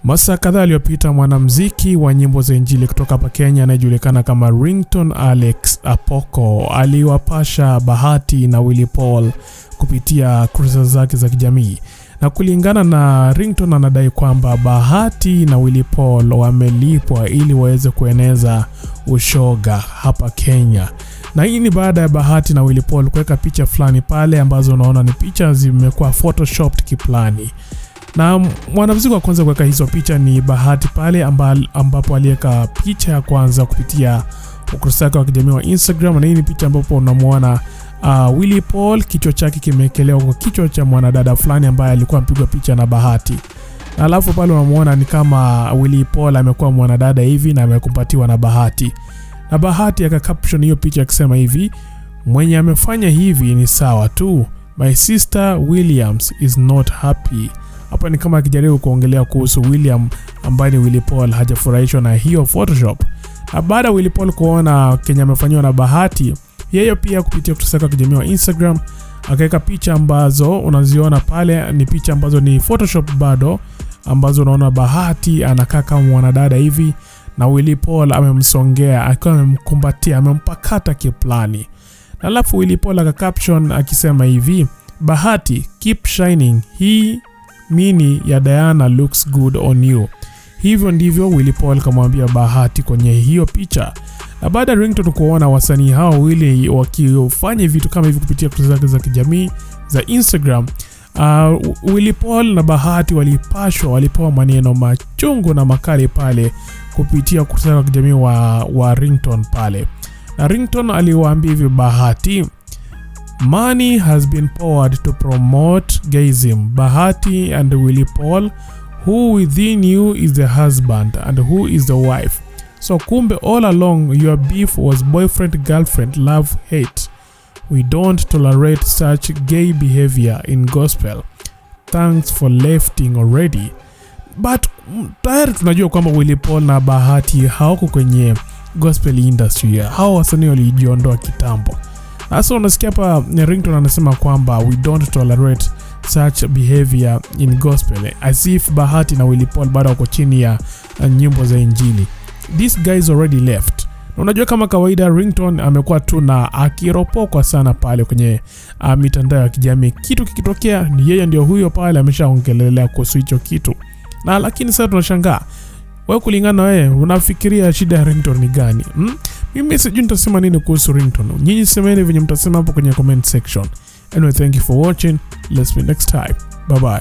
Masaa kadhaa aliyopita mwanamuziki wa nyimbo za injili kutoka hapa Kenya anayejulikana kama Ringtone Alex Apoko aliwapasha Bahati na Willy Paul kupitia kurasa zake za kijamii. Na kulingana na Ringtone anadai kwamba Bahati na Willy Paul wamelipwa ili waweze kueneza ushoga hapa Kenya. Na hii ni baada ya Bahati na Willy Paul kuweka picha fulani pale ambazo unaona ni picha zimekuwa photoshopped kiplani. Na mwanamuziki wa kwanza kuweka hizo picha ni Bahati pale ambapo aliweka picha ya kwanza kupitia ukurasa wake wa kijamii wa Instagram. Na hii ni picha ambapo unamuona Willy Paul kichwa chake kimewekelewa kwa kichwa cha mwanadada fulani ambaye alikuwa mpigwa picha na Bahati. Na alafu pale unamuona ni kama Willy Paul amekuwa mwanadada hivi na amekumbatiwa na Bahati. Na Bahati akacaption hiyo picha akisema hivi, mwenye amefanya hivi ni sawa tu. My sister Williams is not happy. Hapa ni kama akijaribu kuongelea kuhusu William ambaye ni Willy Paul hajafurahishwa na hiyo Photoshop. Na baada Willy Paul kuona Kenya amefanywa na Bahati, yeye pia kupitia kurasa wa kijamii wa Instagram akaweka picha ambazo unaziona pale ni picha ambazo ni Photoshop bado, ambazo unaona Bahati anakaa kama mwanadada hivi na Willy Paul amemsongea akiwa amemkumbatia, amempakata kiplani. Na alafu Willy Paul akacaption akisema hivi, Bahati keep shining, hii mini ya Diana looks good on you. Hivyo ndivyo Willy Paul kamwambia Bahati kwenye hiyo picha. Na baada ya Ringtone kuona wasanii hao wawili wakifanya vitu kama hivi kupitia kurasa zake za kijamii za Instagram, Willy Paul na Bahati walipewa maneno machungu na makali pale kupitia kurasa za kijamii wa Ringtone pale. Na Ringtone aliwaambia hivi Bahati, money has been poured to promote gayism. Bahati and Willy Paul, who within you is the husband and who is the wife. So kumbe all along your beef was boyfriend, girlfriend, love, hate. We don't tolerate such gay behavior in gospel. Thanks for lefting already. But tayari tunajua kwamba Willy Paul na Bahati hawako kwenye gospel industry. Hao wasanii walijiondoa kitambo. Sasa unasikia hapa Ringtone anasema kwamba we don't tolerate such behavior in gospel, as if Bahati na Willy Paul bado wako chini ya nyimbo za injili. These guys already left. Na unajua kama kawaida Ringtone amekuwa tu na akiropokwa sana pale kwenye mitandao ya kijamii. Kitu kikitokea ni yeye ndio huyo pale ameshaongelelea kuhusu hicho kitu. Na lakini sasa tunashangaa, wewe kulingana na wewe unafikiria shida ya Ringtone ni gani? Mimi sijui nitasema nini kuhusu Ringtone. Nyinyi semeni venye mtasema hapo kwenye comment section. Anyway, thank you for watching. Let's meet next time. Bye bye.